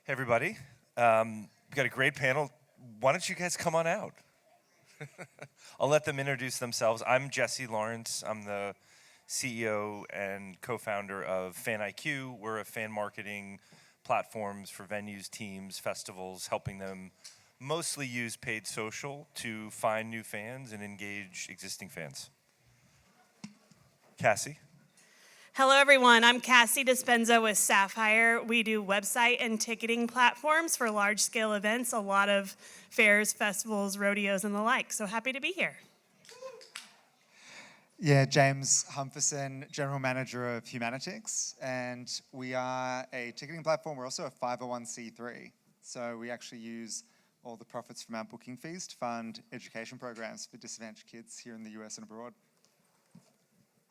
Hey, everybody. We've got a great panel. Why don't you guys come on out? I'll let them introduce themselves. I'm Jesse Lawrence. I'm the CEO and co-founder of FanIQ. We're a fan marketing platforms for venues, teams, festivals, helping them mostly use paid social to find new fans and engage existing fans. Cassie? Hello, everyone. I'm Cassie Dispenza with Saffire. We do website and ticketing platforms for large-scale events, a lot of fairs, festivals, rodeos, and the like. So happy to be here. Yeah, James Humpherson, General Manager of Humanitix, and we are a ticketing platform. We're also a 501c3, so we actually use all the profits from our booking fees to fund education programs for disadvantaged kids here in the US and abroad.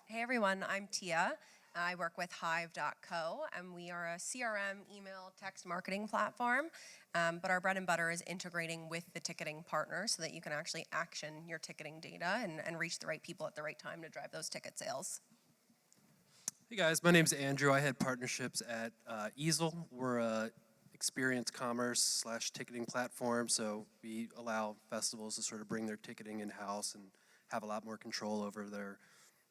Hey everyone, I'm Tia. I work with Hive.co, and we are a CRM, email, text marketing platform, but our bread and butter is integrating with the ticketing partner so that you can actually action your ticketing data and reach the right people at the right time to drive those ticket sales. Hey guys, my name's Andrew. I head partnerships at Easol. We're a experience commerce / ticketing platform, so we allow festivals to sort of bring their ticketing in-house and have a lot more control over their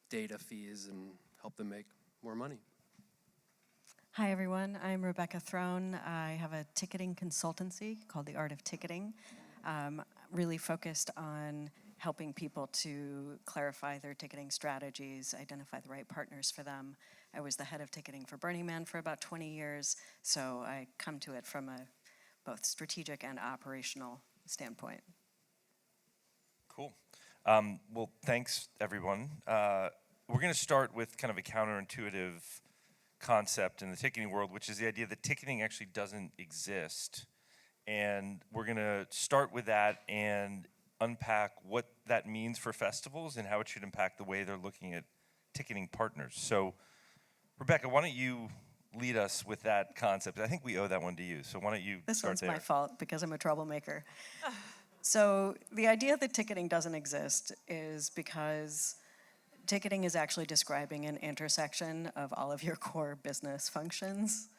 data fees and help them make more money. Hi everyone, I'm Rebecca Throne. I have a ticketing consultancy called The Art of Ticketing, really focused on helping people to clarify their ticketing strategies, identify the right partners for them. I was the head of ticketing for Burning Man for about 20 years, so I come to it from a both strategic and operational standpoint. Cool. Well, thanks, everyone. We're going to start with kind of a counterintuitive concept in the ticketing world, which is the idea that ticketing actually doesn't exist. And we're going to start with that and unpack what that means for festivals and how it should impact the way they're looking at ticketing partners. So, Rebecca, why don't you lead us with that concept? I think we owe that one to you, so why don't you This start one's there? my fault because I'm a troublemaker. So the idea that ticketing doesn't exist is because ticketing is actually describing an intersection of all of your core business functions.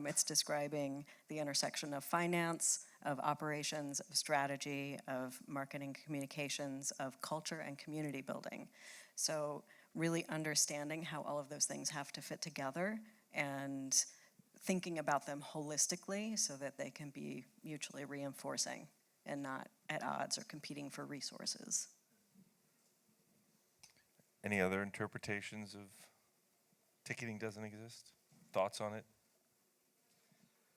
It's describing the intersection of finance, of operations, of strategy, of marketing communications, of culture and community building. So really understanding how all of those things have to fit together and thinking about them holistically so that they can be mutually reinforcing and not at odds or competing for resources. Any other interpretations of ticketing doesn't exist? Thoughts on it?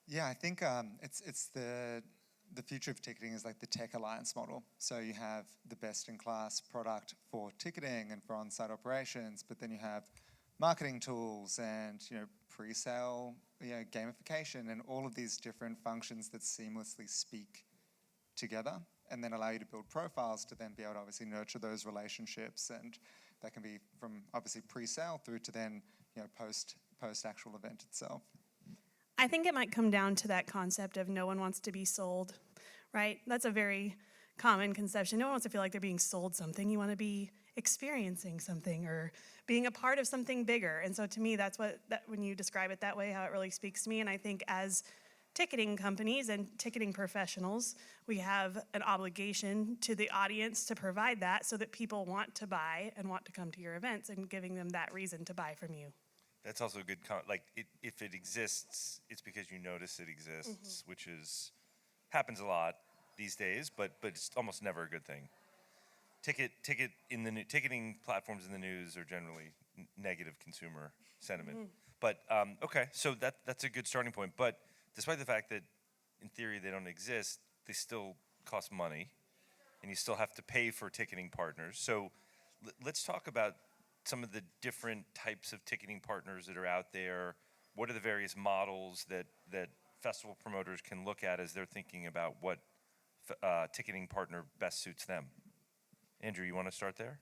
Yeah, I think it's the future of ticketing is like the tech alliance model. So you have the best-in-class product for ticketing and for on-site operations, but then you have marketing tools and pre-sale, gamification, and all of these different functions that seamlessly speak together and then allow you to build profiles to then be able to obviously nurture those relationships, and that can be from obviously pre-sale through to then post actual event itself. I think it might come down to that concept of no one wants to be sold, right? That's a very common conception. No one wants to feel like they're being sold something. You want to be experiencing something or being a part of something bigger. And so to me, that's when you describe it that way, how it really speaks to me. And I think as ticketing companies and ticketing professionals, we have an obligation to the audience to provide that so that people want to buy and want to come to your events, and giving them that reason to buy from you. That's also a good if it exists, it's because you notice it exists, which happens a lot these days, but it's almost never a good thing. Ticketing platforms in the news are generally negative consumer sentiment. But okay, so that's a good starting point. But despite the fact that in theory they don't exist, they still cost money, and you still have to pay for ticketing partners. So let's talk about some of the different types of ticketing partners that are out there. What are the various models that festival promoters can look at as they're thinking about what ticketing partner best suits them? Andrew, you want to start there?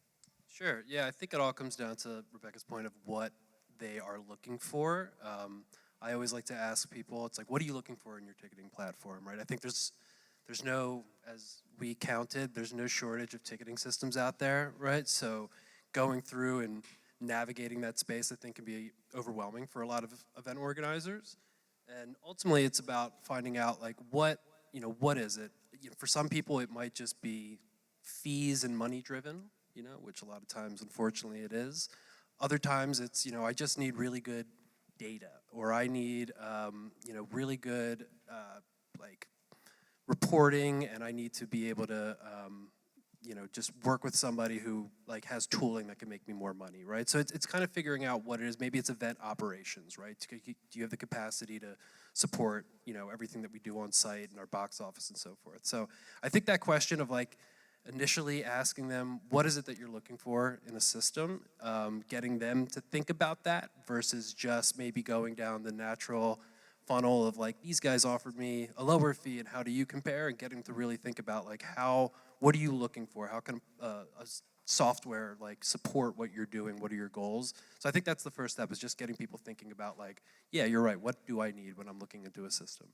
Sure, yeah, I think it all comes down to Rebecca's point of what they are looking for. I always like to ask people, it's like, what are you looking for in your ticketing platform, right? I think there's no, as we counted, there's no shortage of ticketing systems out there, right? So going through and navigating that space, I think, can be overwhelming for a lot of event organizers. And ultimately, it's about finding out like what is it? For some people, it might just be fees and money driven, which a lot of times, unfortunately, it is. Other times, it's I just need really good data, or I need really good like reporting, and I need to be able to just work with somebody who like has tooling that can make me more money, right? So it's kind of figuring out what it is. Maybe it's event operations, right? Do you have the capacity to support everything that we do on site and our box office and so forth? So I think that question of like initially asking them what is it that you're looking for in a system, getting them to think about that versus just maybe going down the natural funnel of like, these guys offered me a lower fee and how do you compare, and getting to really think about like what are you looking for? How can a software like support what you're doing? What are your goals? So I think that's the first step, is just getting people thinking about like, yeah, you're right, what do I need when I'm looking into a system?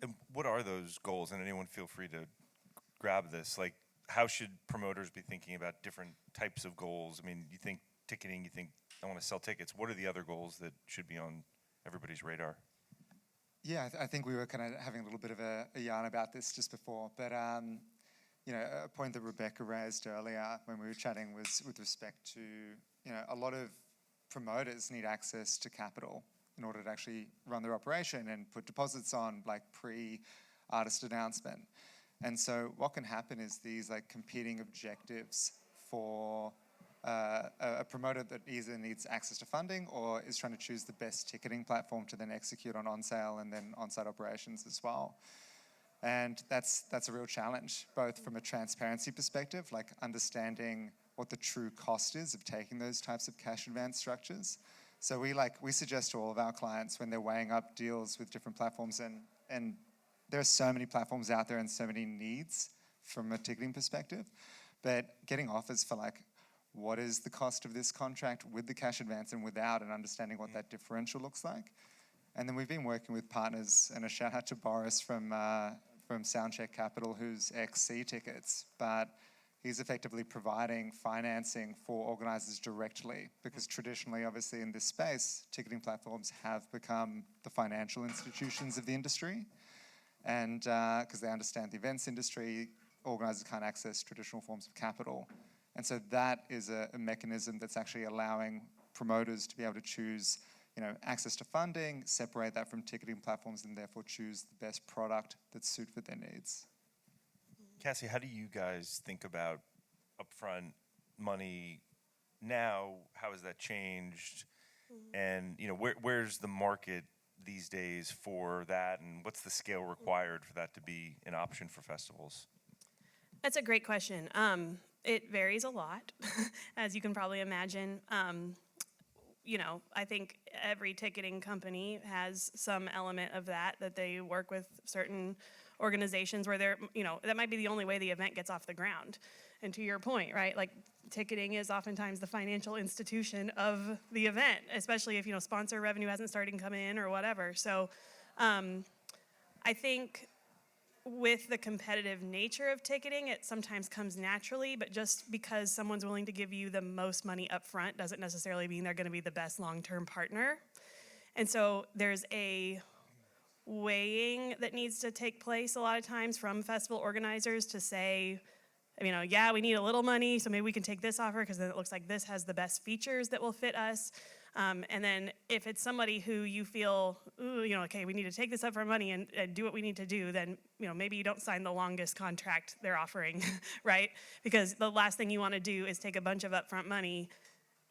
And what are those goals? And anyone feel free to grab this. Like, how should promoters be thinking about different types of goals? I mean, you think ticketing, you think I want to sell tickets. What are the other goals that should be on everybody's radar? Yeah, I think we were kind of having a little bit of a yarn about this just before, but a point that Rebecca raised earlier when we were chatting was with respect to, a lot of promoters need access to capital in order to actually run their operation and put deposits on like pre-artist announcement. And so what can happen is these like competing objectives for a promoter that either needs access to funding or is trying to choose the best ticketing platform to then execute on sale and then on-site operations as well. And that's a real challenge, both from a transparency perspective, like understanding what the true cost is of taking those types of cash advance structures. So we suggest to all of our clients when they're weighing up deals with different platforms, and there are so many platforms out there and so many needs from a ticketing perspective, but getting offers for like, what is the cost of this contract with the cash advance and without, and understanding what that differential looks like. And then we've been working with partners, and a shout out to Boris from Soundcheck Capital, who's ex-C Tickets, but he's effectively providing financing for organizers directly, because traditionally, obviously in this space, ticketing platforms have become the financial institutions of the industry. And because they understand the events industry, organizers can't access traditional forms of capital. And so that is a mechanism that's actually allowing promoters to be able to choose access to funding, separate that from ticketing platforms, and therefore choose the best product that's suited for their needs. Cassie, how do you guys think about upfront money now? How has that changed? And where's the market these days for that, and what's the scale required for that to be an option for festivals? That's a great question. It varies a lot, as you can probably imagine. I think every ticketing company has some element of that they work with certain organizations where they're, that might be the only way the event gets off the ground. And to your point, right, like ticketing is oftentimes the financial institution of the event, especially if, sponsor revenue hasn't started to come in or whatever. So I think with the competitive nature of ticketing, it sometimes comes naturally, but just because someone's willing to give you the most money up front doesn't necessarily mean they're going to be the best long-term partner. And so there's a weighing that needs to take place a lot of times from festival organizers to say, yeah, we need a little money, so maybe we can take this offer because then it looks like this has the best features that will fit us. And then if it's somebody who you feel, okay, we need to take this up for money and do what we need to do, then, maybe you don't sign the longest contract they're offering, right? Because the last thing you want to do is take a bunch of upfront money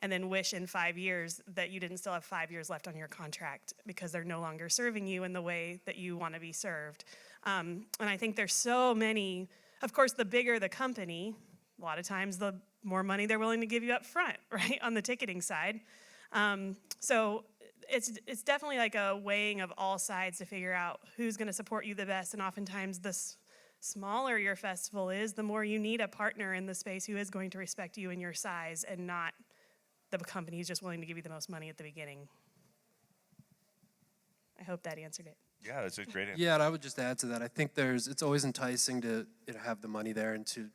and then wish in 5 years that you didn't still have 5 years left on your contract because they're no longer serving you in the way that you want to be served. And I think there's so many, of course, the bigger the company, a lot of times the more money they're willing to give you up front, right, on the ticketing side. So it's definitely like a weighing of all sides to figure out who's going to support you the best. And oftentimes the smaller your festival is, the more you need a partner in the space who is going to respect you and your size, and not the company who's just willing to give you the most money at the beginning. I hope that answered it. Yeah, that's a great answer. Yeah, and I would just add to that. I think it's always enticing to have the money there, and to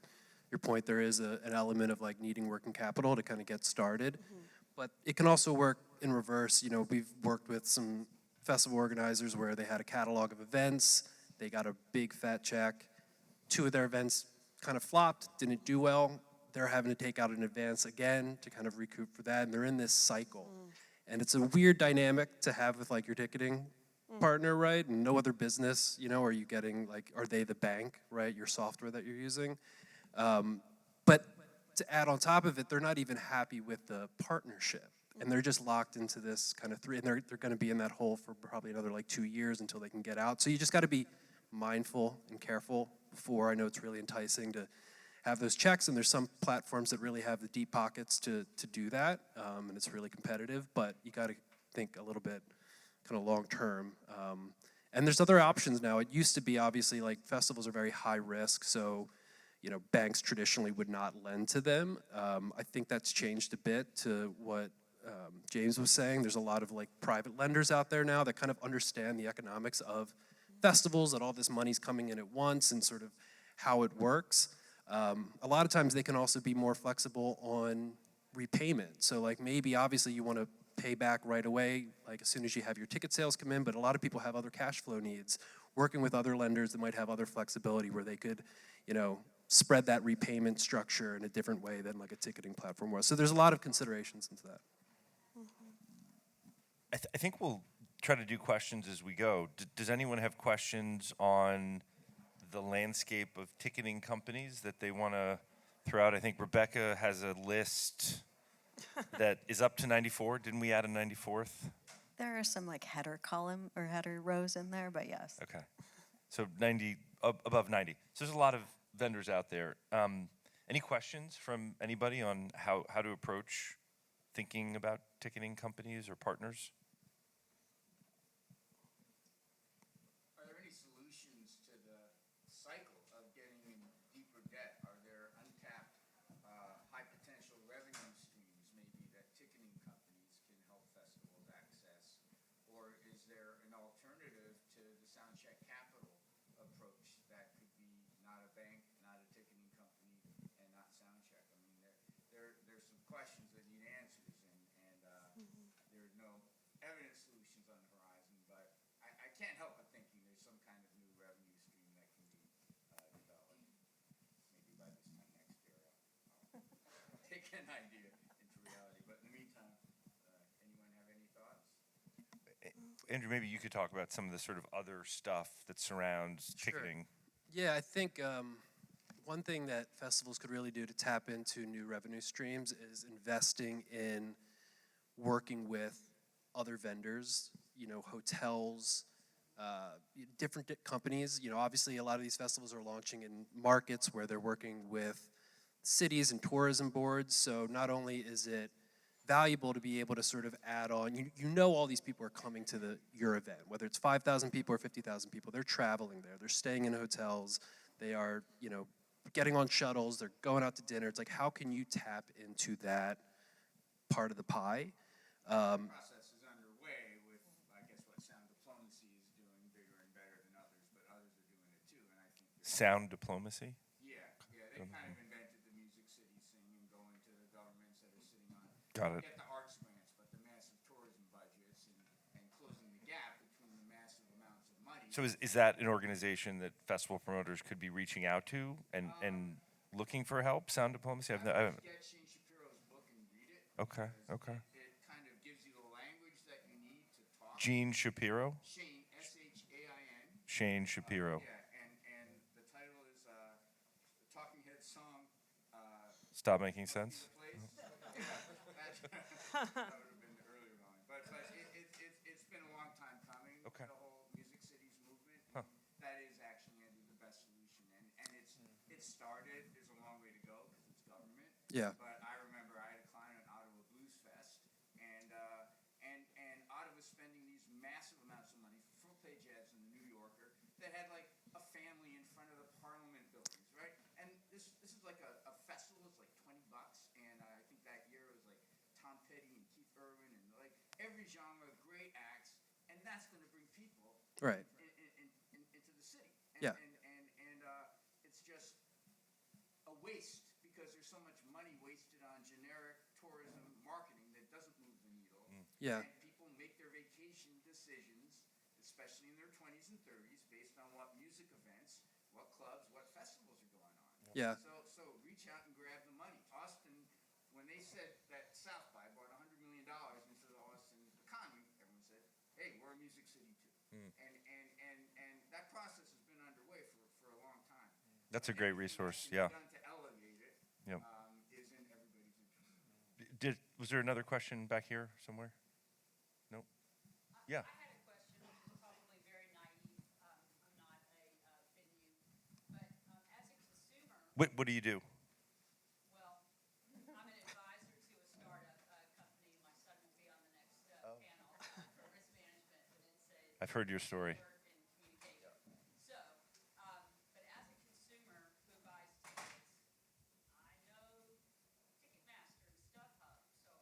your point, there is an element of like needing working capital to kind of get started. Mm-hmm. But it can also work in reverse. We've worked with some festival organizers where they had a catalog of events, they got a big fat check. 2 of their events kind of flopped, didn't do well. They're having to take out an advance again to kind of recoup for that, and they're in this cycle. And it's a weird dynamic to have with like your ticketing partner, right? And no other business, are you getting like, are they the bank, right? Your software that you're using. But to add on top of it, they're not even happy with the partnership. And they're just locked into this kind of and they're going to be in that hole for probably another like 2 years until they can get out. So you just got to be mindful and careful before. I know it's really enticing to have those checks, and there's some platforms that really have the deep pockets to do that, and it's really competitive, but you got to think a little bit kind of long term. And there's other options now. It used to be obviously like festivals are very high risk, so banks traditionally would not lend to them. I think that's changed a bit to what James was saying. There's a lot of like private lenders out there now that kind of understand the economics of festivals, that all this money's coming in at once and sort of how it works. A lot of times they can also be more flexible on repayment. So like maybe obviously you want to pay back right away, like as soon as you have your ticket sales come in, but a lot of people have other cash flow needs. Working with other lenders that might have other flexibility where they could, spread that repayment structure in a different way than like a ticketing platform was. So there's a lot of considerations into that. I think we'll try to do questions as we go. Does anyone have questions on the landscape of ticketing companies that they want to throw out? I think Rebecca has a list that is up to 94. Didn't we add a 94th? There are some like header column or header rows in there, but yes. Okay. So 90, above 90. So there's a lot of vendors out there. Any questions from anybody on how to approach thinking about ticketing companies or partners? Are there any solutions to the cycle of getting in deeper debt? Are there untapped high potential revenue streams maybe that ticketing companies can help festivals access? Or is there an alternative to the soundcheck capital approach that could be not a bank, not a ticketing company, and not soundcheck? I mean, there's some questions that need answers, and there are no evident solutions on the horizon, but I can't help but thinking there's some kind of new revenue stream that can be developed. Maybe by this time next year, I'll take an idea into reality. But in the meantime, anyone have any thoughts? Andrew, maybe you could talk about some of the sort of other stuff that surrounds ticketing. Yeah, I think one thing that festivals could really do to tap into new revenue streams is investing in working with other vendors, hotels, different companies. Obviously a lot of these festivals are launching in markets where they're working with cities and tourism boards. So not only is it valuable to be able to sort of add on, all these people are coming to your event, whether it's 5,000 people or 50,000 people, they're traveling there, they're staying in hotels, they are, getting on shuttles, they're going out to dinner. It's like, how can you tap into that part of the pie? Process is underway with, I guess, what Sound Diplomacy is doing bigger and better than others, but others are doing it too, and I think Sound diplomacy? they kind of invented the Music City singing, going to the governments that are sitting on. Got it. Get the arts grants, but the massive tourism budgets and closing the gap between the massive amounts of money. So is that an organization that festival promoters could be reaching out to and looking for help? Sound diplomacy? I haven't. Get Shane Shapiro's book and read it. Okay. It kind of gives you the language that you need to talk. Gene Shapiro? Shane, S-H-A-I-N. Shane Shapiro. Yeah, and the title is the Talking Heads song. Stop making sense? That would have been the earlier line, but it's been a long time coming. Okay. The whole Music Cities movement. Huh. That is actually the best solution, and it's started. There's a long way to go because it's government. Yeah. But I remember I had a client at Ottawa Blues Fest, and Ottawa spending these massive amounts of money for full-page ads in the New Yorker that had like a family in front of the Parliament buildings, right? And this is like a festival. It's like $20, and I think that year it was like Tom Petty and Keith Urban and like every genre, great acts, and that's going to bring people Right. into the city. Yeah. And it's just a waste because there's so much money wasted on generic tourism marketing that doesn't move the needle. Yeah. And people make their vacation decisions especially in their 20s and 30s, based on what music events, what clubs, what festivals are going on. Yeah. So reach out and grab the money. Austin, when they said that Saffire bought $100 million into the Austin economy, everyone said, hey, we're a music city too. And that process has been underway for a long time. That's a great resource, Anything that yeah. can be done to elevate it Yep. is in everybody's interest. Was there another question back here somewhere? Nope. Yeah. I had a question, which is probably very naive. I'm not a venue, but as a consumer, What do you do? well, I'm an advisor to a startup company. My son will be on the next panel for risk management, but it's a I've heard your story. work and communication. So, but as a consumer who buys tickets, I know Ticketmaster and StubHub, so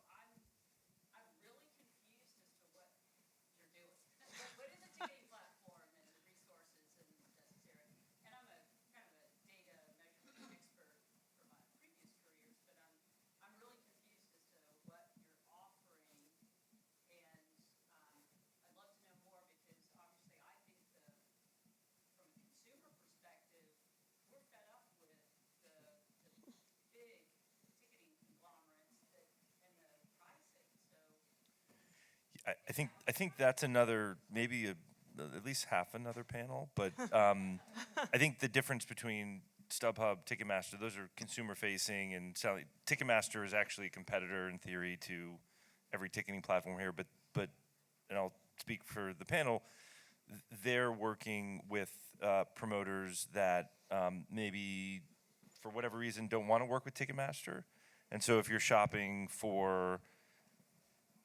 I'm really confused as to what you're doing. What is a ticketing platform and the resources and necessary? And I'm a kind of a data measurement expert for my previous careers, but I'm really confused as to what you're offering, and I'd love to know more because obviously I think from a consumer perspective, we're fed up with the big ticketing conglomerates and the pricing. So I think that's another, maybe at least half another panel, but I think the difference between StubHub, Ticketmaster, those are consumer facing, and selling. Ticketmaster is actually a competitor in theory to every ticketing platform here, but and I'll speak for the panel, they're working with promoters that maybe for whatever reason don't want to work with Ticketmaster. And so if you're shopping for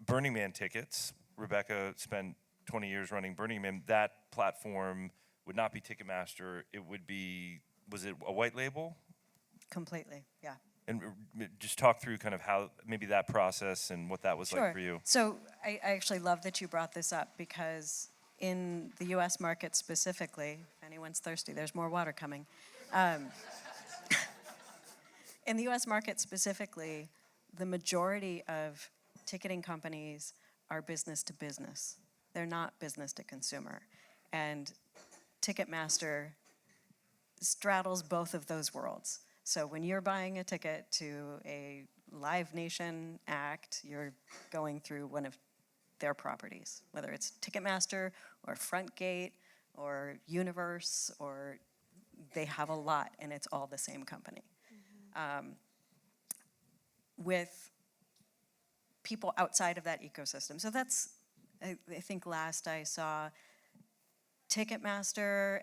Burning Man tickets, Rebecca spent 20 years running Burning Man, that platform would not be Ticketmaster. It would be, was it a white label? Completely, yeah. And just talk through kind of how, maybe that process and what that was like for you. So I actually love that you brought this up because in the US market specifically, if anyone's thirsty, there's more water coming. In the US market specifically, the majority of ticketing companies are business to business. They're not business to consumer. And Ticketmaster straddles both of those worlds. So when you're buying a ticket to a Live Nation act, you're going through one of their properties, whether it's Ticketmaster or Frontgate or Universe, or they have a lot and it's all the same company. With people outside of that ecosystem. So that's, I think last I saw Ticketmaster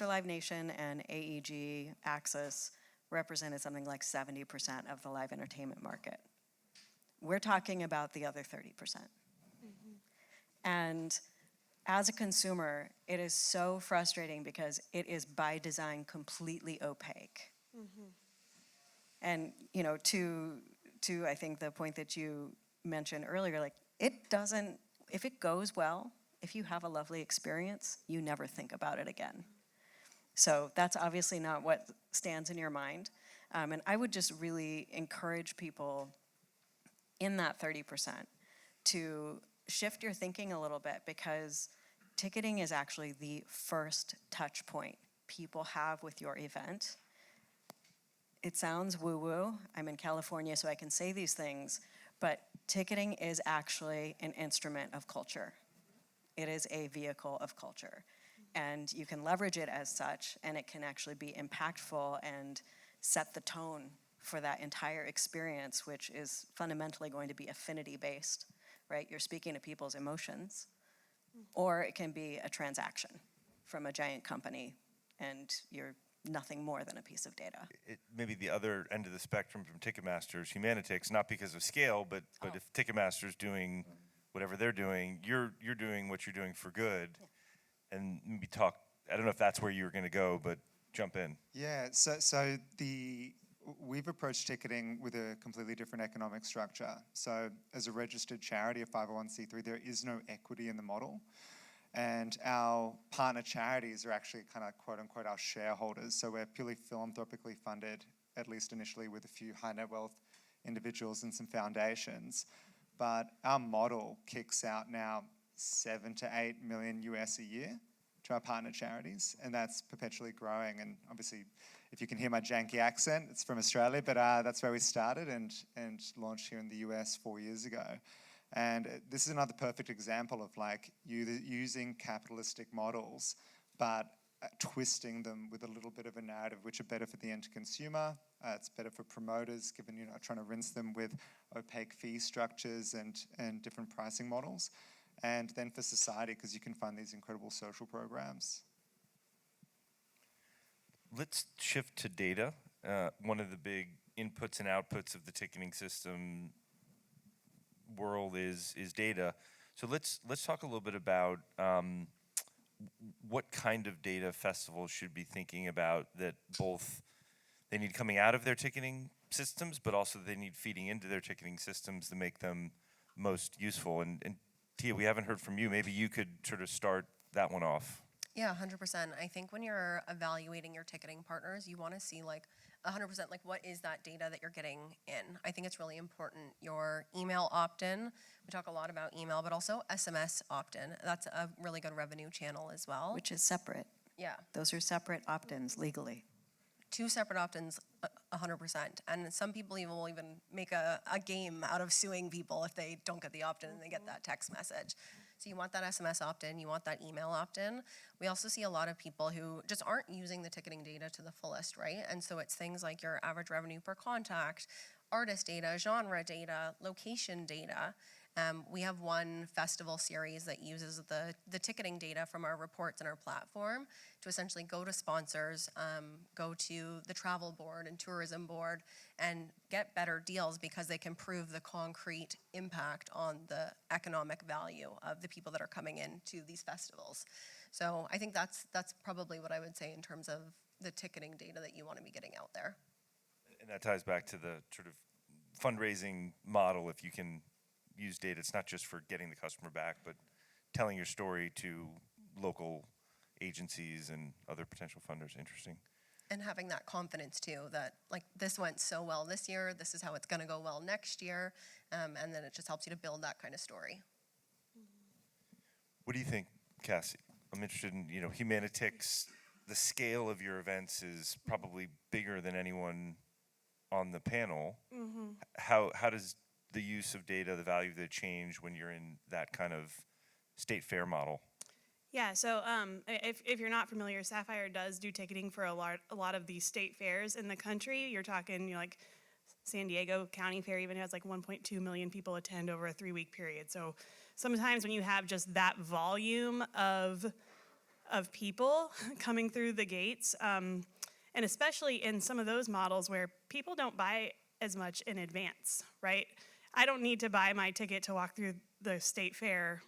Live Nation and AEG Access represented something like 70% of the live entertainment market. We're talking about the other 30%. And as a consumer, it is so frustrating because it is by design completely opaque. And to I think the point that you mentioned earlier, like it doesn't, if it goes well, if you have a lovely experience, you never think about it again. So that's obviously not what stands in your mind. And I would just really encourage people in that 30% to shift your thinking a little bit, because ticketing is actually the first touch point people have with your event. It sounds woo-woo. I'm in California, so I can say these things, but ticketing is actually an instrument of culture. It is a vehicle of culture. And you can leverage it as such, and it can actually be impactful and set the tone for that entire experience, which is fundamentally going to be affinity-based, right? You're speaking to people's emotions, or it can be a transaction from a giant company, and you're nothing more than a piece of data. Maybe the other end of the spectrum from Ticketmaster is Humanitix, not because of scale, but if Ticketmaster's doing whatever they're doing, you're doing what you're doing for good. Yeah. And maybe talk, I don't know if that's where you were going to go, but jump in. Yeah, we've approached ticketing with a completely different economic structure. So as a registered charity, a 501c3, there is no equity in the model. And our partner charities are actually kind of quote unquote our shareholders. So we're purely philanthropically funded, at least initially, with a few high net wealth individuals and some foundations. But our model kicks out now 7 to 8 million US a year to our partner charities, and that's perpetually growing. And obviously, if you can hear my janky accent, it's from Australia, but that's where we started and launched here in the US 4 years ago. And this is another perfect example of like using capitalistic models, but twisting them with a little bit of a narrative, which are better for the end consumer. It's better for promoters, given you're not trying to rinse them with opaque fee structures and different pricing models. And then for society, because you can fund these incredible social programs. Let's shift to data. One of the big inputs and outputs of the ticketing system world is data. So let's talk a little bit about what kind of data festivals should be thinking about that both they need coming out of their ticketing systems, but also they need feeding into their ticketing systems to make them most useful. And Tia, we haven't heard from you. Maybe you could sort of start that one off. Yeah, 100%. I think when you're evaluating your ticketing partners, you want to see like 100% like what is that data that you're getting in. I think it's really important. Your email opt-in, we talk a lot about email, but also SMS opt-in. That's a really good revenue channel as well. Which is separate. Yeah. Those are separate opt-ins legally. Two separate opt-ins, 100%. And some people will even make a game out of suing people if they don't get the opt-in and they get that text message. So you want that SMS opt-in, you want that email opt-in. We also see a lot of people who just aren't using the ticketing data to the fullest, right? And so it's things like your average revenue per contact, artist data, genre data, location data. We have one festival series that uses the ticketing data from our reports and our platform to essentially go to sponsors, go to the travel board and tourism board and get better deals because they can prove the concrete impact on the economic value of the people that are coming into these festivals. So I think that's probably what I would say in terms of the ticketing data that you want to be getting out there. And that ties back to the sort of fundraising model. If you can use data, it's not just for getting the customer back, but telling your story to local agencies and other potential funders. Interesting. And having that confidence too, that like this went so well this year, this is how it's going to go well next year, and then it just helps you to build that kind of story. What do you think, Cassie? I'm interested in, Humanitix, the scale of your events is probably bigger than anyone on the panel. Mm-hmm. How does the use of data, the value of it change when you're in that kind of state fair model? Yeah, so if you're not familiar, Saffire does do ticketing for a lot of these state fairs in the country. You're talking, like San Diego County Fair even has like 1.2 million people attend over a 3-week period. So sometimes when you have just that volume of people coming through the gates, and especially in some of those models where people don't buy as much in advance, right? I don't need to buy my ticket to walk through the state fair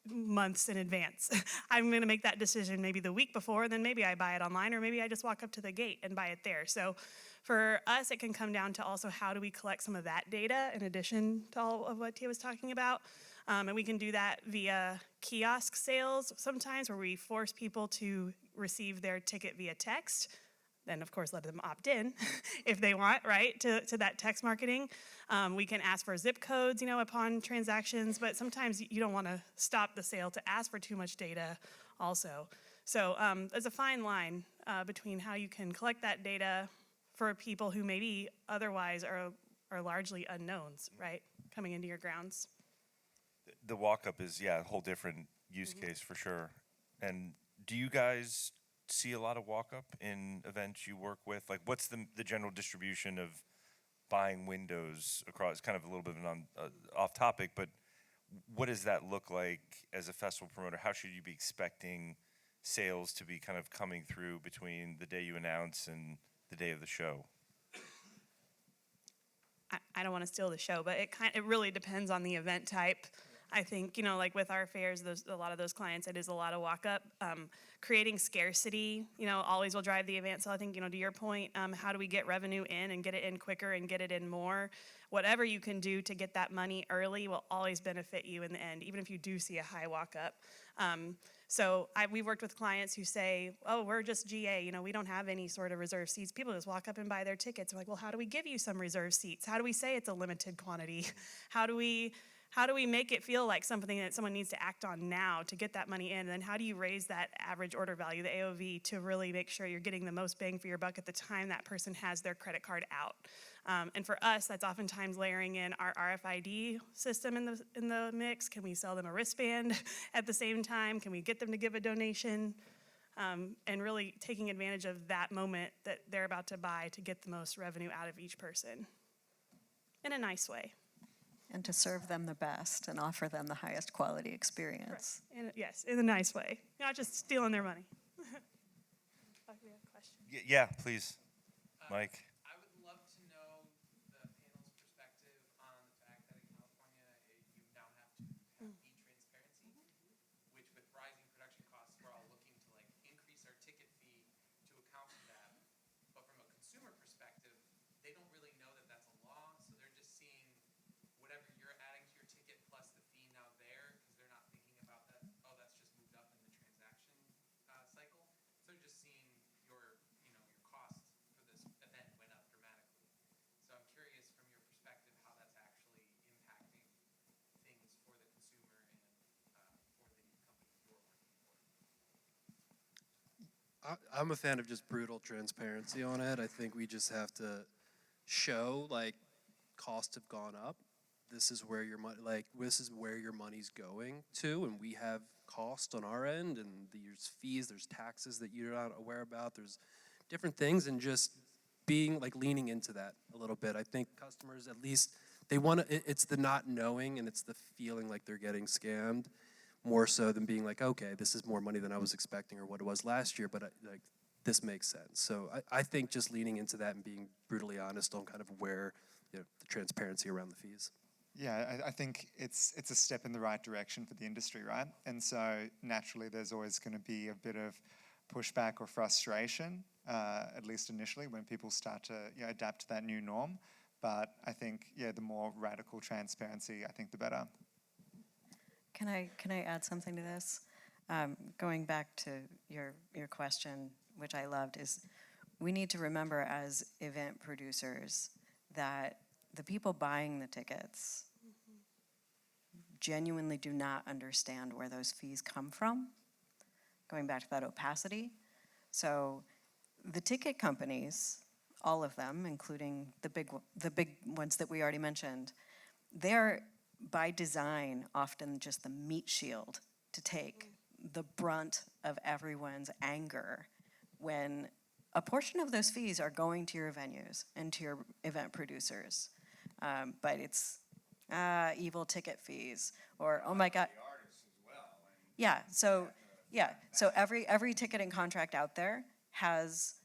months in advance. I'm going to make that decision maybe the week before, then maybe I buy it online, or maybe I just walk up to the gate and buy it there. So for us, it can come down to also how do we collect some of that data in addition to all of what Tia was talking about. And we can do that via kiosk sales sometimes, where we force people to receive their ticket via text. Then, of course, let them opt in if they want, right, to that text marketing. We can ask for zip codes, upon transactions, but sometimes you don't want to stop the sale to ask for too much data also. So there's a fine line between how you can collect that data for people who maybe otherwise are largely unknowns, right, coming into your grounds. The walk-up is, a whole different use case for sure. And do you guys see a lot of walk-up in events you work with? Like, what's the general distribution of buying windows across? Kind of a little bit of an off topic, but what does that look like as a festival promoter? How should you be expecting sales to be kind of coming through between the day you announce and the day of the show? I don't want to steal the show, but it really depends on the event type. I think, like with our fairs, a lot of those clients, it is a lot of walk-up. Creating scarcity, always will drive the event. So I think, to your point, how do we get revenue in and get it in quicker and get it in more? Whatever you can do to get that money early will always benefit you in the end, even if you do see a high walk-up. So we've worked with clients who say, oh, we're just GA, we don't have any sort of reserved seats. People just walk up and buy their tickets. I'm like, well, how do we give you some reserved seats? How do we say it's a limited quantity? How do we how do we make it feel like something that someone needs to act on now to get that money in? And then how do you raise that average order value, the AOV, to really make sure you're getting the most bang for your buck at the time that person has their credit card out? And for us, that's oftentimes layering in our RFID system in the mix. Can we sell them a wristband at the same time? Can we get them to give a donation? And really taking advantage of that moment that they're about to buy to get the most revenue out of each person in a nice way. And to serve them the best and offer them the highest quality experience. Yes, in a nice way, not just stealing their money. We have a question. Yeah, please, Mike. I would love to know the panel's perspective on the fact that in California, you now have to have e-transparency, which with rising production costs, we're all looking to like increase our ticket fee to account for that. But from a consumer perspective, they don't really know that that's a law, so they're just seeing whatever you're adding to your ticket plus the fee now there, because they're not thinking about that, oh, that's just moved up in the transaction cycle. So they're just seeing your costs for this event went up dramatically. So I'm curious from your perspective how that's actually impacting things for the consumer and for the company you're working for. I'm a fan of just brutal transparency on it. I think we just have to show like costs have gone up. This is where your money, this is where your money's going to, and we have cost on our end, and there's fees, there's taxes that you're not aware about, there's different things, and just being leaning into that a little bit. I think customers, at least, they want to. It's the not knowing, and it's the feeling like they're getting scammed, more so than being like, okay, this is more money than I was expecting or what it was last year, but this makes sense. So I think just leaning into that and being brutally honest on kind of where the transparency around the fees. Yeah, I think it's a step in the right direction for the industry, right? And so naturally there's always going to be a bit of pushback or frustration, at least initially, when people start to adapt to that new norm. But I think, the more radical transparency, I think the better. Can I add something to this? Going back to your question, which I loved, is we need to remember as event producers that the people buying the tickets genuinely do not understand where those fees come from. Going back to that opacity. So the ticket companies, all of them, including the big ones that we already mentioned, they're by design often just the meat shield to take the brunt of everyone's anger when a portion of those fees are going to your venues and to your event producers. But it's evil ticket fees, or oh my God. The artists as well. So every ticketing contract out there has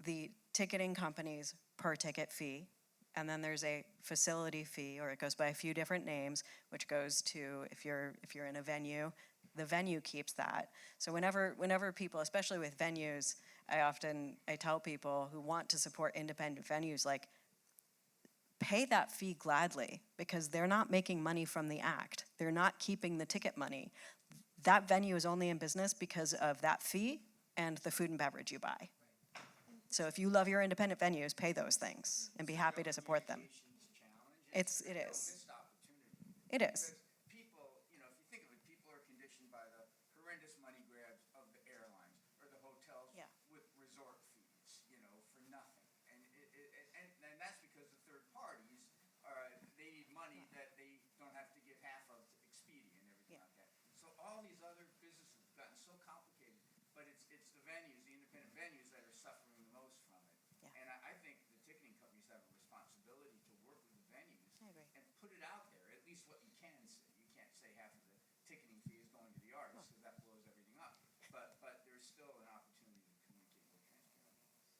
the ticketing company's per ticket fee, and then there's a facility fee, or it goes by a few different names, which goes to if you're in a venue, the venue keeps that. So whenever people, especially with venues, I tell people who want to support independent venues, pay that fee gladly, because they're not making money from the act. They're not keeping the ticket money. That venue is only in business because of that fee and the food and beverage you buy. So if you love your independent venues, pay those things and be happy to support them. It is. It is. Because people, if you think of it, people are conditioned by the horrendous money grabs of the airlines or the hotels with resort fees, for nothing. And that's because the third parties they need money that they don't have to give half of to Expedia and everything like that. So all these other businesses have gotten so complicated, but it's the venues, the independent venues, that are suffering the most from it. Yeah. And I think the ticketing companies have a responsibility to work with the venues I agree. and put it out there, at least what you can say. You can't say half of the ticketing fee is going to the artists, because that blows everything up. But there's still an opportunity to communicate more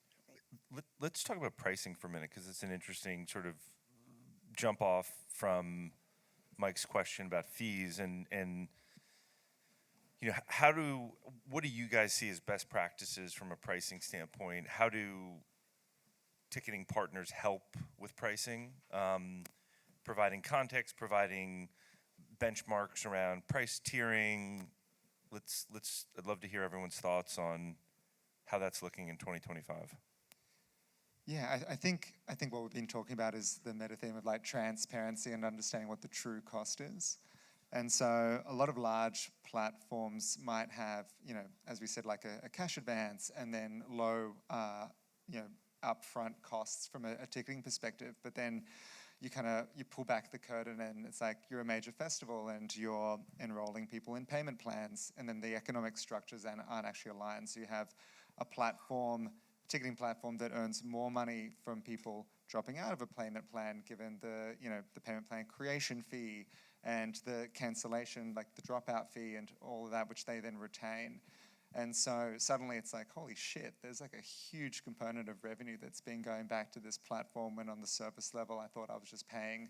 transparently. Let's talk about pricing for a minute, because it's an interesting sort of jump off from Mike's question about fees and what do you guys see as best practices from a pricing standpoint? How do ticketing partners help with pricing? Providing context, providing benchmarks around price tiering. I'd love to hear everyone's thoughts on how that's looking in 2025. Yeah, I think what we've been talking about is the meta theme of like transparency and understanding what the true cost is. And so a lot of large platforms might have, as we said, like a cash advance and then low, upfront costs from a ticketing perspective. But then you pull back the curtain and it's like you're a major festival and you're enrolling people in payment plans, and then the economic structures aren't actually aligned. So you have a ticketing platform that earns more money from people dropping out of a payment plan, given the payment plan creation fee and the cancellation, like the dropout fee and all of that, which they then retain. And so suddenly it's like, holy shit, there's like a huge component of revenue that's been going back to this platform, when on the surface level I thought I was just paying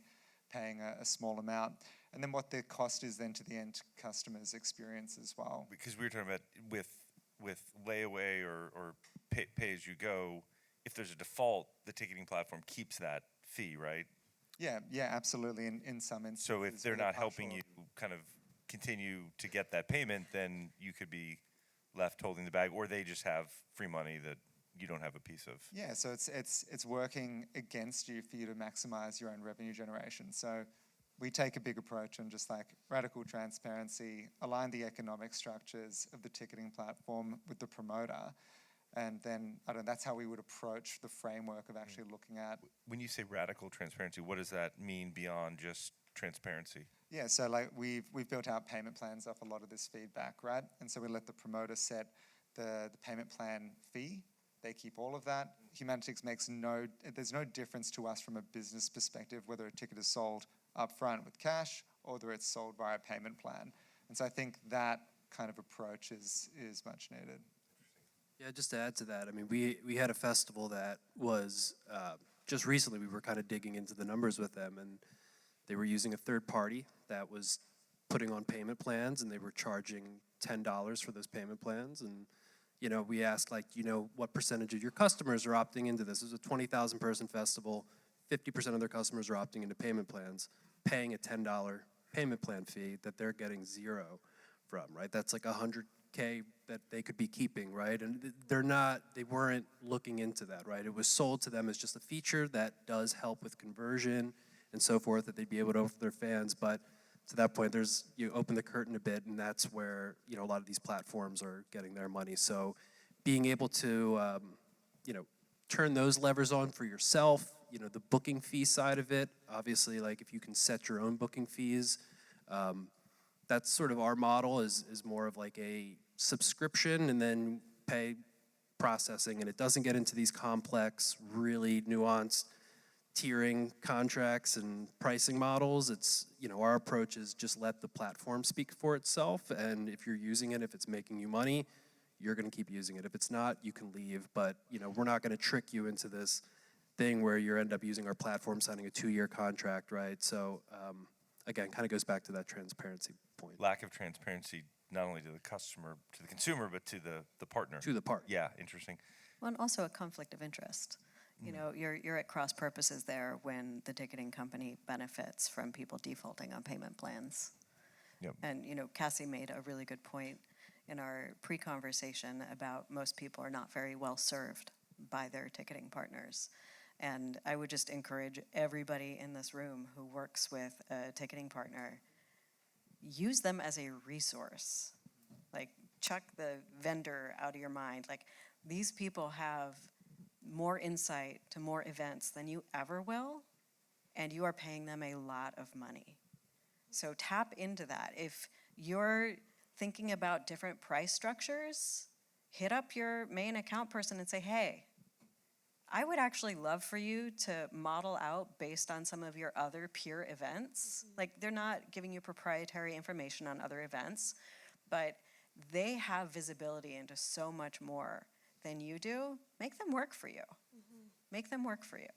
a small amount. And then what the cost is then to the end customer's experience as well. Because we were talking about with layaway or pay as you go, if there's a default, the ticketing platform keeps that fee, right? Yeah, absolutely. In some instances. So if they're with a not partial- helping you kind of continue to get that payment, then you could be left holding the bag, or they just have free money that you don't have a piece of. Yeah, so it's working against you for you to maximize your own revenue generation. So we take a big approach and just like radical transparency, align the economic structures of the ticketing platform with the promoter. And then, that's how we would approach the framework of actually looking at. When you say radical transparency, what does that mean beyond just transparency? Yeah, so like we've built out payment plans off a lot of this feedback, right? And so we let the promoter set the payment plan fee. They keep all of that. Humanitix there's no difference to us from a business perspective whether a ticket is sold upfront with cash or whether it's sold via payment plan. And so I think that kind of approach is much needed. Yeah, just to add to that, I mean, we had a festival that was, just recently we were kind of digging into the numbers with them, and they were using a third party that was putting on payment plans, and they were charging $10 for those payment plans. And, we asked, like, what percentage of your customers are opting into this? It was a 20,000 person festival. 50% of their customers are opting into payment plans, paying a $10 payment plan fee that they're getting zero from, right? That's like $100K that they could be keeping, right? And they weren't looking into that, right? It was sold to them as just a feature that does help with conversion and so forth, that they'd be able to offer their fans. But to that point, you open the curtain a bit, and that's where, a lot of these platforms are getting their money. So being able to, turn those levers on for yourself, the booking fee side of it, obviously, like if you can set your own booking fees, that's sort of our model is more of like a subscription and then pay processing, and it doesn't get into these complex, really nuanced tiering contracts and pricing models. It's, our approach is just let the platform speak for itself, and if you're using it, if it's making you money, you're gonna keep using it. If it's not, you can leave, but we're not gonna trick you into this thing where you end up using our platform, signing a 2-year contract, right? So again, kind of goes back to that transparency point. Lack of transparency, not only to the consumer, but to the partner. To the partner. Yeah, interesting. Well, and also a conflict of interest. You're at cross purposes there when the ticketing company benefits from people defaulting on payment plans. Yep. And, Cassie made a really good point in our pre-conversation about most people are not very well served by their ticketing partners. And I would just encourage everybody in this room who works with a ticketing partner, use them as a resource. Like, chuck the vendor out of your mind. Like, these people have more insight to more events than you ever will, and you are paying them a lot of money. So tap into that. If you're thinking about different price structures, hit up your main account person and say, hey, I would actually love for you to model out based on some of your other peer events. Like, they're not giving you proprietary information on other events, but they have visibility into so much more than you do. Make them work for you. Make them work for you.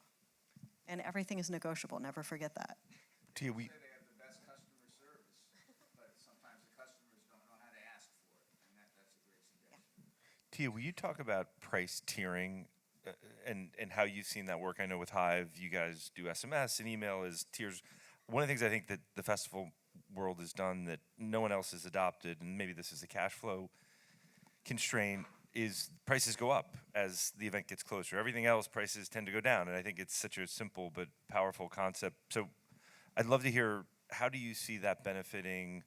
And everything is negotiable. Never forget that. Tia, They have the best customer service, but sometimes the customers don't know how to ask for it, and that's a great suggestion. Tia, will you talk about price tiering and how you've seen that work? I know with Hive, you guys do SMS and email as tiers. One of the things I think that the festival world has done that no one else has adopted, and maybe this is a cash flow constraint, is prices go up as the event gets closer. Everything else, prices tend to go down. And I think it's such a simple but powerful concept. So I'd love to hear, how do you see that benefiting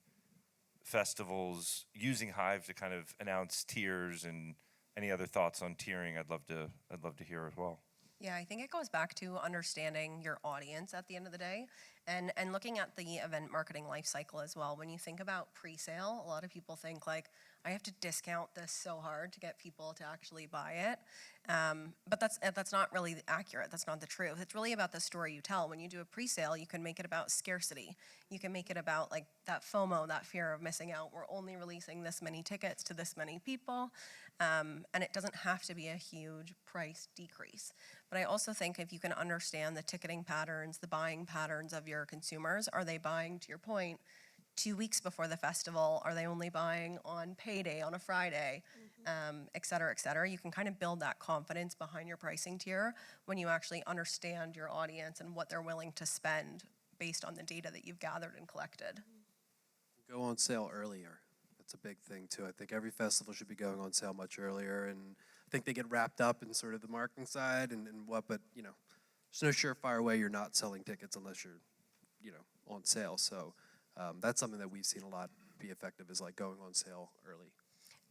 festivals using Hive to kind of announce tiers, and any other thoughts on tiering? I'd love to hear as well. Yeah, I think it goes back to understanding your audience at the end of the day, and looking at the event marketing life cycle as well. When you think about pre-sale, a lot of people think like, I have to discount this so hard to get people to actually buy it. But that's not really accurate. That's not the truth. It's really about the story you tell. When you do a pre-sale, you can make it about scarcity. You can make it about like that FOMO, that fear of missing out. We're only releasing this many tickets to this many people. And it doesn't have to be a huge price decrease. But I also think if you can understand the ticketing patterns, the buying patterns of your consumers, are they buying, to your point, 2 weeks before the festival? Are they only buying on payday on a Friday, et cetera, et cetera? You can kind of build that confidence behind your pricing tier when you actually understand your audience and what they're willing to spend based on the data that you've gathered and collected. Go on sale earlier. That's a big thing too. I think every festival should be going on sale much earlier, and I think they get wrapped up in sort of the marketing side and what, but you know, there's no surefire way you're not selling tickets unless you're, you know, on sale. So that's something that we've seen a lot be effective, is like going on sale early.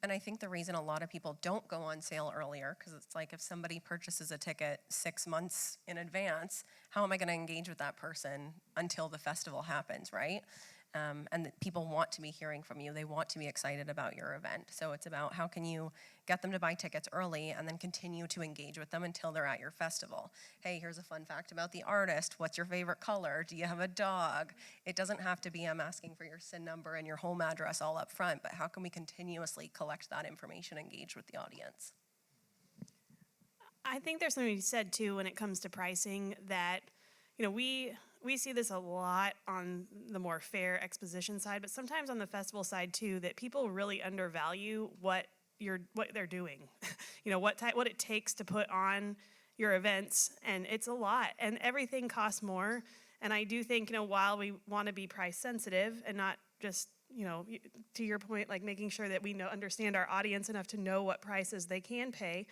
And I think the reason a lot of people don't go on sale earlier, because it's like if somebody purchases a ticket 6 months in advance, how am I going to engage with that person until the festival happens, right? And people want to be hearing from you. They want to be excited about your event. So it's about how can you get them to buy tickets early and then continue to engage with them until they're at your festival. Hey, here's a fun fact about the artist. What's your favorite color? Do you have a dog? It doesn't have to be I'm asking for your SIN number and your home address all up front, but how can we continuously collect that information, engage with the audience? I think there's something to be said too when it comes to pricing that, you know, we see this a lot on the more fair exposition side, but sometimes on the festival side too, that people really undervalue what they're doing. You know, what it takes to put on your events, and it's a lot, and everything costs more. And I do think, you know, while we want to be price sensitive and not just, you know, to your point, like making sure that we understand our audience enough to know what prices they can pay.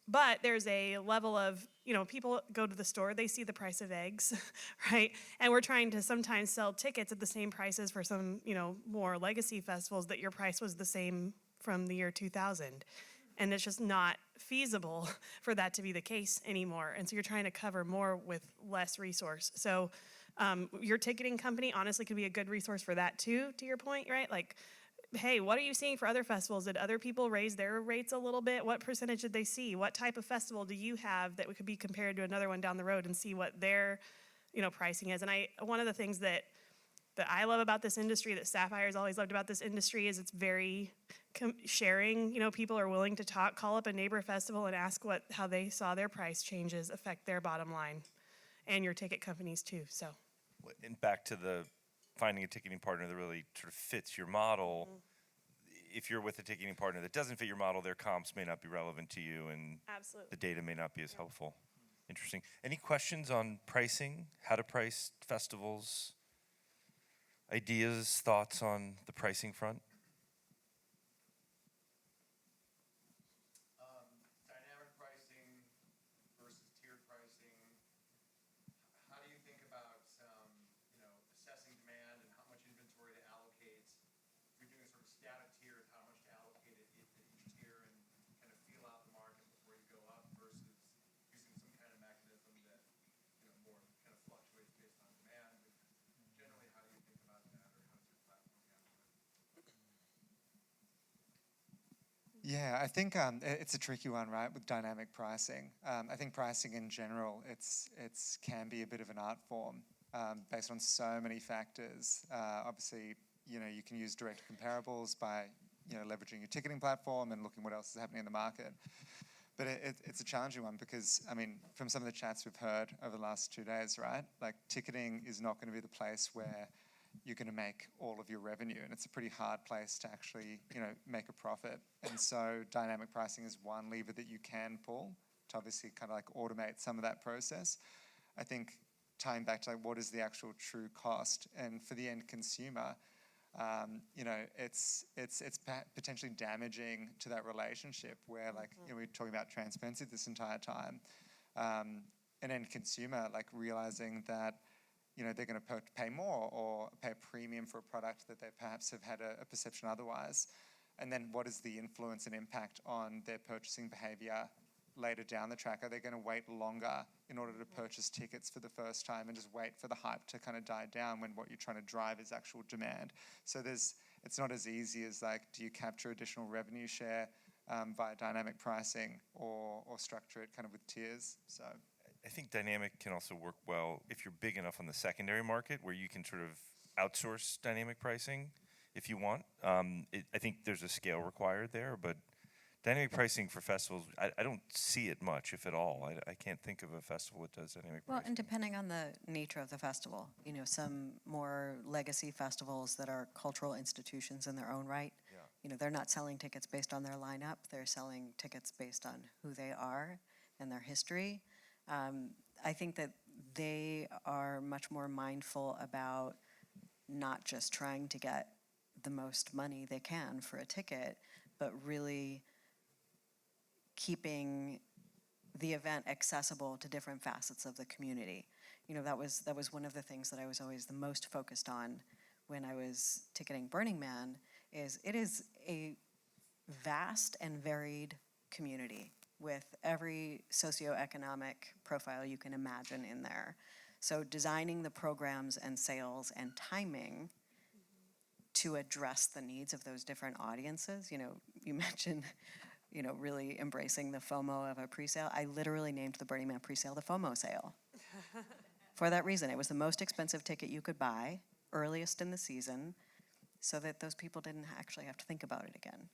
But there's a level of, you know, people go to the store, they see the price of eggs, right? And we're trying to sometimes sell tickets at the same prices for some, you know, more legacy festivals that your price was the same from the year 2000. And it's just not feasible for that to be the case anymore. And so you're trying to cover more with less resource. So your ticketing company honestly could be a good resource for that too, to your point, right? Like, hey, what are you seeing for other festivals? Did other people raise their rates a little bit? What percentage did they see? What type of festival do you have that could be compared to another one down the road, and see what their, you know, pricing is? And one of the things that I love about this industry, that Saffire has always loved about this industry, is it's very sharing. You know, people are willing to call up a neighbor festival and ask how they saw their price changes affect their bottom line, and your ticket companies too. So, And back to the finding a ticketing partner that really sort of fits your model. If you're with a ticketing partner that doesn't fit your model, their comps may not be relevant to you, and absolutely, the data may not be as helpful. Interesting. Any questions on pricing, how to price festivals? Ideas, thoughts on the pricing front? Dynamic pricing versus tiered pricing. How do you think about assessing demand and how much inventory to allocate? If you're doing sort of static tiers, how much to allocate at each tier and kind of feel out the market before you go up, versus using some kind of mechanism that more kind of fluctuates based on demand. Generally, how do you think about that, or how does your platform handle it? Yeah, I think it's a tricky one, right, with dynamic pricing. I think pricing in general, it's can be a bit of an art form based on so many factors. Obviously, you can use direct comparables by leveraging your ticketing platform and looking what else is happening in the market. But it's a challenging one because, I mean, from some of the chats we've heard over the last 2 days, right, like ticketing is not going to be the place where you're going to make all of your revenue, and it's a pretty hard place to actually, make a profit. And so dynamic pricing is one lever that you can pull to obviously kind of like automate some of that process. I think tying back to like what is the actual true cost, and for the end consumer, you know, it's potentially damaging to that relationship where, like, you know, we're talking about transparency this entire time. An end consumer, like, realizing that, you know, they're going to pay more or pay a premium for a product that they perhaps have had a perception otherwise. And then what is the influence and impact on their purchasing behavior later down the track? Are they going to wait longer in order to purchase tickets for the first time and just wait for the hype to kind of die down when what you're trying to drive is actual demand? So it's not as easy as, like, do you capture additional revenue share via dynamic pricing or structure it kind of with tiers? So I think dynamic can also work well if you're big enough on the secondary market where you can sort of outsource dynamic pricing if you want. I think there's a scale required there, but dynamic pricing for festivals, I don't see it much, if at all. I can't think of a festival that does dynamic Well, pricing. and depending on the nature of the festival, you know, some more legacy festivals that are cultural institutions in their own right, Yeah. you know, they're not selling tickets based on their lineup. They're selling tickets based on who they are and their history. I think that they are much more mindful about not just trying to get the most money they can for a ticket, but really keeping the event accessible to different facets of the community. You know, that was one of the things that I was always the most focused on when I was ticketing Burning Man, is it is a vast and varied community with every socioeconomic profile you can imagine in there. So designing the programs and sales and timing to address the needs of those different audiences. You know, you mentioned, you know, really embracing the FOMO of a presale. I literally named the Burning Man presale the FOMO sale. For that reason, it was the most expensive ticket you could buy, earliest in the season, so that those people didn't actually have to think about it again.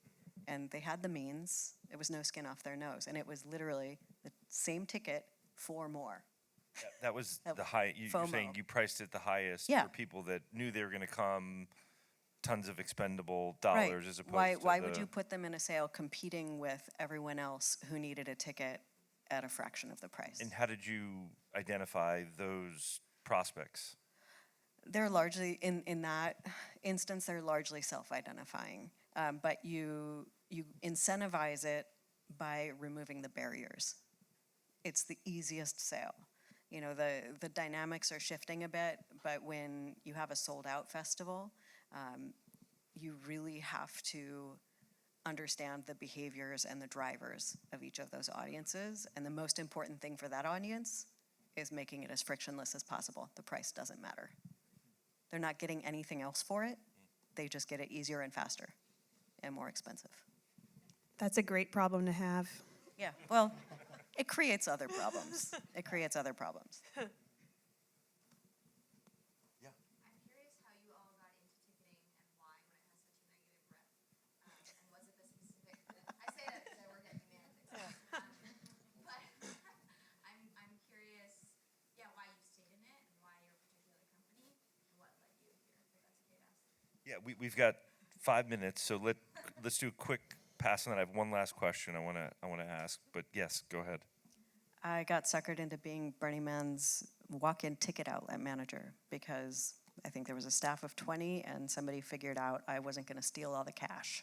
And they had the means. It was no skin off their nose. And it was literally the same ticket for more. That was That the high, you're FOMO. saying you priced it the highest Yeah. for people that knew they were going to come, tons of expendable Right. dollars as opposed to Why would you put them in a sale competing with everyone else who needed a ticket at a fraction of the price? And how did you identify those prospects? They're largely, in that instance, they're largely self-identifying. But you incentivize it by removing the barriers. It's the easiest sale. You know, the dynamics are shifting a bit, but when you have a sold-out festival, you really have to understand the behaviors and the drivers of each of those audiences. And the most important thing for that audience is making it as frictionless as possible. The price doesn't matter. They're not getting anything else for it. They just get it easier and faster and more expensive. That's a great problem to have. Yeah, well, it creates other problems. It creates other problems. I'm curious how you all got into ticketing and why when it has such a negative rep. And was it the specific, I say that because I work at Humanitix. But I'm curious, why you stayed in it and why your particular company and what led you here, if that's okay to ask. Yeah, we've got 5 minutes, so let's do a quick pass on that. I have one last question I want to ask, but yes, go ahead. I got suckered into being Burning Man's walk-in ticket outlet manager because I think there was a staff of 20 and somebody figured out I wasn't going to steal all the cash.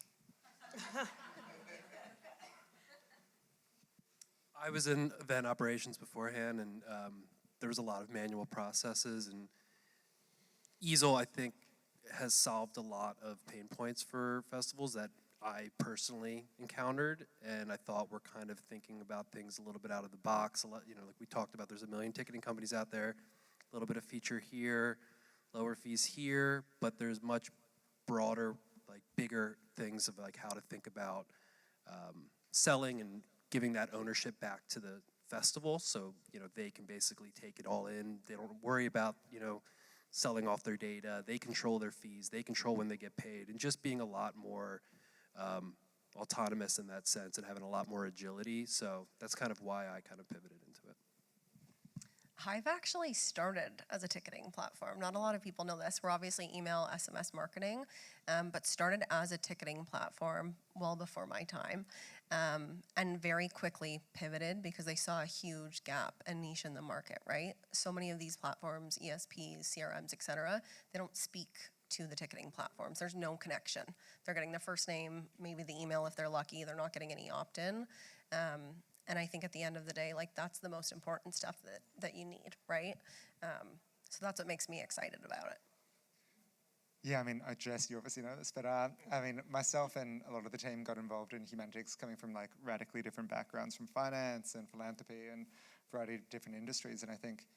I was in event operations beforehand, and there was a lot of manual processes, and Easol, I think, has solved a lot of pain points for festivals that I personally encountered, and I thought we're kind of thinking about things a little bit out of the box. A lot, you know, like we talked about, there's a million ticketing companies out there, a little bit of feature here, lower fees here, but there's much broader, like bigger things of like how to think about selling and giving that ownership back to the festival, so you know they can basically take it all in. They don't worry about selling off their data. They control their fees. They control when they get paid, and just being a lot more autonomous in that sense and having a lot more agility. So that's kind of why I kind of pivoted into it. Hive actually started as a ticketing platform. Not a lot of people know this. We're obviously email, SMS marketing, but started as a ticketing platform well before my time, and very quickly pivoted because they saw a huge gap and niche in the market, right? So many of these platforms, ESPs, CRMs, et cetera, they don't speak to the ticketing platforms. There's no connection. They're getting the first name, maybe the email if they're lucky. They're not getting any opt-in. And I think at the end of the day, like, that's the most important stuff that you need, right? So that's what makes me excited about it. Yeah, I mean, Jess, you obviously know this, but I mean, myself and a lot of the team got involved in Humanitix, coming from like radically different backgrounds from finance and philanthropy and a variety of different industries. And I think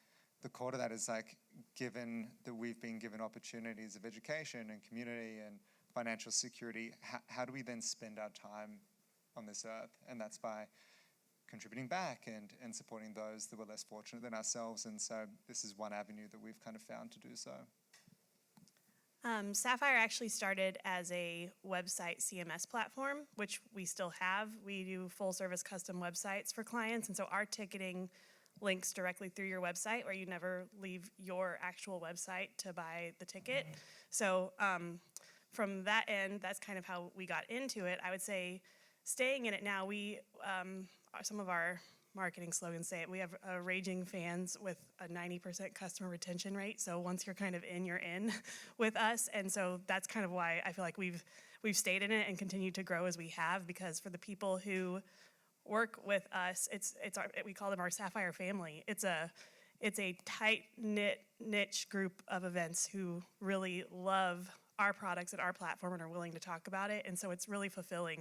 the core to that is like, given that we've been given opportunities of education and community and financial security, how do we then spend our time on this earth? And that's by contributing back and supporting those that were less fortunate than ourselves. And so this is one avenue that we've kind of found to do so. Saffire actually started as a website CMS platform, which we still have. We do full service custom websites for clients, and so our ticketing links directly through your website, where you never leave your actual website to buy the ticket. So from that end, that's kind of how we got into it. I would say staying in it now, we some of our marketing slogans say it. We have raging fans with a 90% customer retention rate. So once you're kind of in, you're in with us. And so that's kind of why I feel like we've stayed in it and continued to grow as we have, because for the people who work with us, we call them our Saffire family. It's a tight-knit niche group of events who really love our products and our platform and are willing to talk about it. And so it's really fulfilling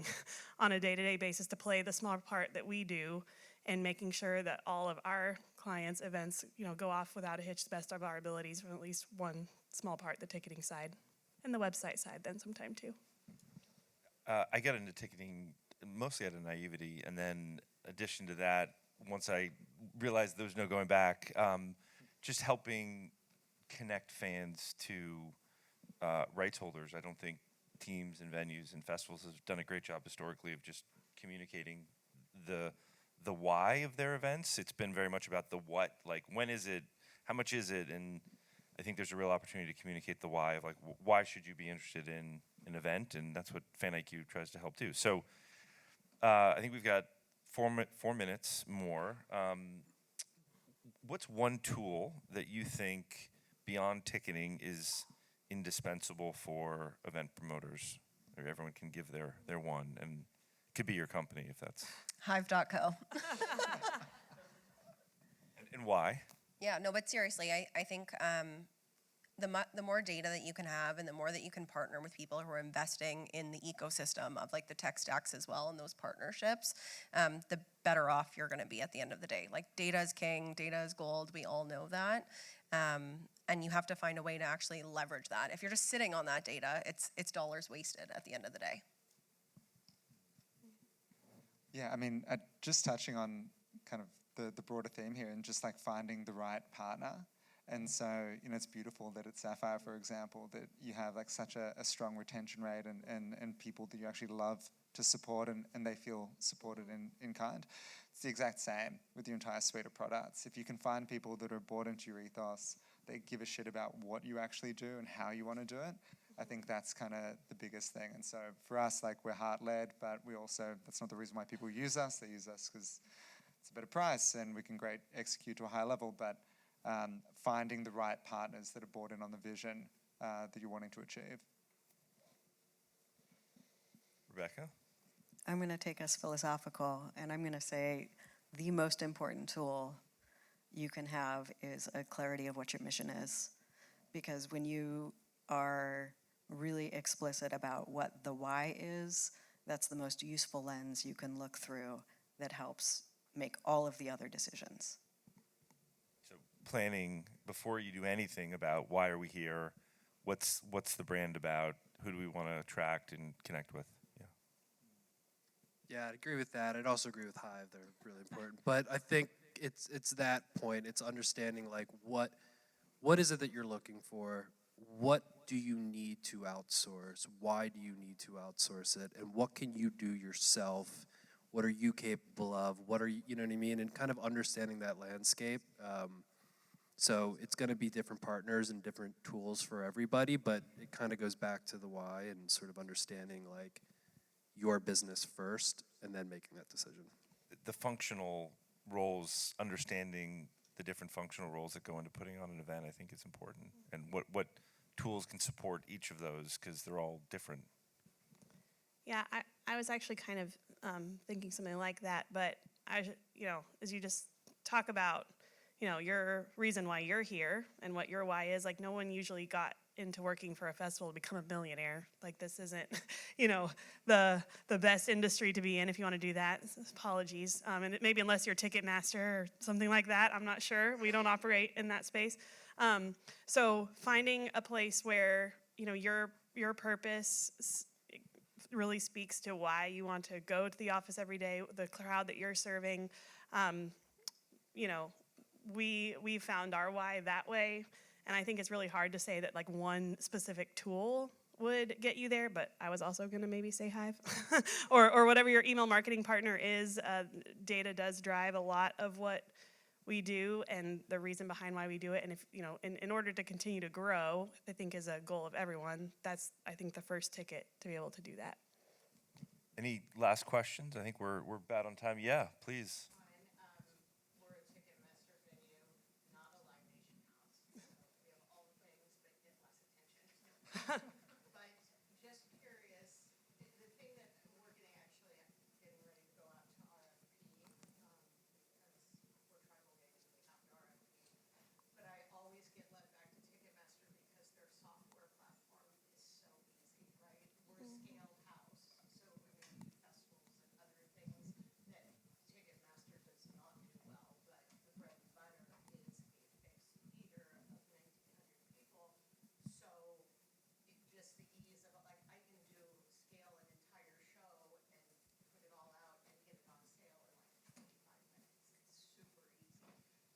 on a day-to-day basis to play the small part that we do and making sure that all of our clients' events, go off without a hitch to the best of our abilities from at least one small part, the ticketing side, and the website side then sometime too. I got into ticketing mostly out of naivety, and then addition to that, once I realized there was no going back, just helping connect fans to rights holders. I don't think teams and venues and festivals have done a great job historically of just communicating the why of their events. It's been very much about the what, like when is it, how much is it, and I think there's a real opportunity to communicate the why of like why should you be interested in an event, and that's what FanIQ tries to help do. So I think we've got 4 minutes more. What's one tool that you think beyond ticketing is indispensable for event promoters, or everyone can give their one, and it could be your company if that's Hive.co. and why? Yeah, no, but seriously, I think the more data that you can have and the more that you can partner with people who are investing in the ecosystem of like the tech stacks as well and those partnerships, the better off you're going to be at the end of the day. Like, data is king, data is gold, we all know that. And you have to find a way to actually leverage that. If you're just sitting on that data, it's dollars wasted at the end of the day. Yeah, I mean, just touching on kind of the broader theme here and just like finding the right partner. And so, it's beautiful that at Saffire, for example, that you have like such a strong retention rate and people that you actually love to support and they feel supported in kind. It's the exact same with your entire suite of products. If you can find people that are bought into your ethos, they give a shit about what you actually do and how you want to do it, I think that's kind of the biggest thing. And so for us, like, we're heart-led, but we also, that's not the reason why people use us. They use us because it's a better price and we can execute to a high level, but finding the right partners that are bought in on the vision that you're wanting to achieve. Rebecca? I'm going to take us philosophical, and I'm going to say the most important tool you can have is a clarity of what your mission is. Because when you are really explicit about what the why is, that's the most useful lens you can look through that helps make all of the other decisions. So planning before you do anything about why are we here, what's the brand about, who do we want to attract and connect with? Yeah, I'd agree with that. I'd also agree with Hive. They're really important. But I think it's that point. It's understanding like what is it that you're looking for? What do you need to outsource? Why do you need to outsource it? And what can you do yourself? What are you capable of? What are you know what I mean? And kind of understanding that landscape. So it's going to be different partners and different tools for everybody, but it kind of goes back to the why and sort of understanding like your business first and then making that decision. The functional roles, understanding the different functional roles that go into putting on an event, I think is important. And what tools can support each of those because they're all different. Yeah, I was actually kind of thinking something like that, but as you just talk about, your reason why you're here and what your why is, like no one usually got into working for a festival to become a millionaire. Like this isn't, the best industry to be in if you want to do that. Apologies. And maybe unless you're Ticketmaster or something like that, I'm not sure. We don't operate in that space. So finding a place where, your purpose really speaks to why you want to go to the office every day, the crowd that you're serving. We found our why that way, and I think it's really hard to say that like one specific tool would get you there, but I was also going to maybe say Hive or whatever your email marketing partner is. Data does drive a lot of what we do and the reason behind why we do it. And if, in order to continue to grow, I think is a goal of everyone, that's, I think, the first ticket to be able to do that. Any last questions? I think we're bad on time. Yeah, please. We're a Ticketmaster venue, not a Live Nation house. So we have all the things, but get less attention. But just curious, the thing that we're getting ready to go out to RFP, because we're tribal games and we have to RFP. But I always get led back to Ticketmaster because their software platform is so easy, right? We're a scaled house, so when we do festivals and other things that Ticketmaster does not do well, but the bread and butter is a fixed theater of 1,900 people. So just the ease of it, like I can scale an entire show and put it all out and get it on sale in like 25 minutes. It's super easy.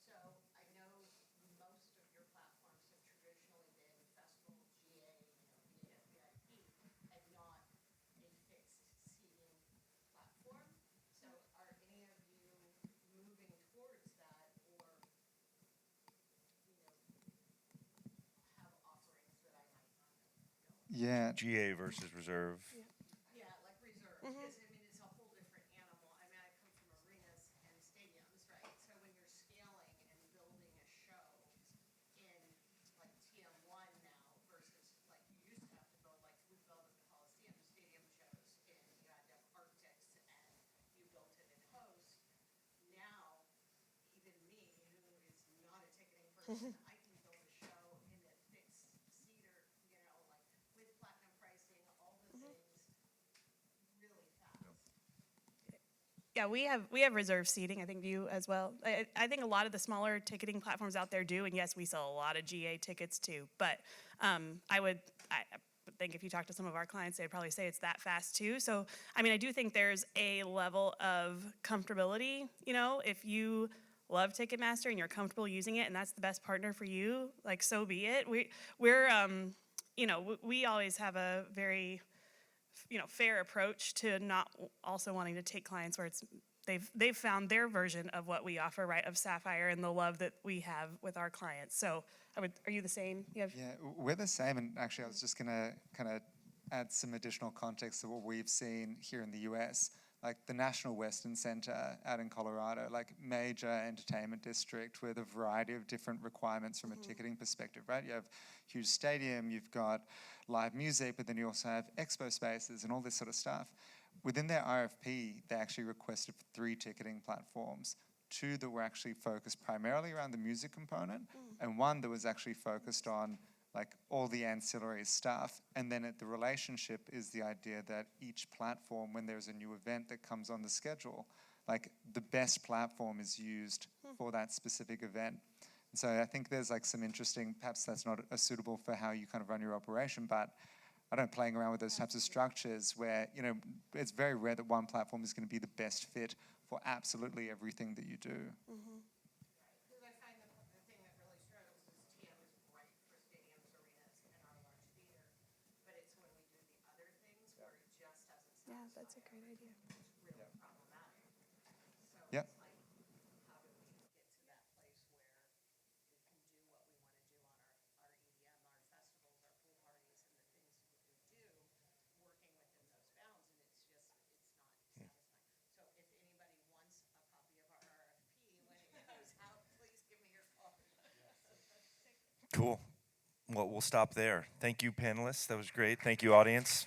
So I know most of your platforms have traditionally been festival, GA, VAS, VIP, and not a fixed seating platform. So are any of you moving towards that, or have offerings that I might not know? Yeah, GA versus reserve. Yeah, like reserve, because I mean, it's a whole different animal. I mean, I come from arenas and stadiums, right? So when you're scaling and building a show in like TM1 now versus like you used to have to build, like we built at the Coliseum stadium shows and you had to have Arctics and you built it in host. Now, even me, who is not a ticketing person, I can build a show in a fixed seater, like with platinum pricing, all the things really fast. Yeah, we have reserved seating. I think you as well. I think a lot of the smaller ticketing platforms out there do, and yes, we sell a lot of GA tickets too. But I would think if you talk to some of our clients, they'd probably say it's that fast too. So I mean, I do think there's a level of comfortability. If you love Ticketmaster and you're comfortable using it, and that's the best partner for you, like so be it. We always have a very fair approach to not also wanting to take clients where they've found their version of what we offer, right, of Saffire and the love that we have with our clients. So are you the same? yeah, we're the same. And actually, I was just going to kind of add some additional context to what we've seen here in the US. Like the National Western Center out in Colorado, like major entertainment district with a variety of different requirements from a ticketing perspective, right? You have huge stadium, you've got live music, but then you also have expo spaces and all this sort of stuff. Within their RFP, they actually requested 3 ticketing platforms, 2 that were actually focused primarily around the music component, and 1 that was actually focused on like all the ancillary stuff. And then the relationship is the idea that each platform, when there's a new event that comes on the schedule, like the best platform is used for that specific event. And so I think there's like some interesting, perhaps that's not suitable for how you kind of run your operation, but I don't playing around with those types of structures where, it's very rare that one platform is going to be the best fit for absolutely everything that you do. Because I find the thing that really struggles is TM is great for stadiums, arenas, and our large theater, but it's when we do the other things where it just doesn't satisfy. Yeah, that's a great idea. It's really problematic. So Yep. it's like, how do we get to that place where we can do what we want to do on our EDM, our festivals, our pool parties, and the things that we do, working within those bounds, and it's not satisfying. So if anybody wants a copy of our RFP when it goes out, please give me your card. Cool. Well, we'll stop there. Thank you, panelists. That was great. Thank you, audience.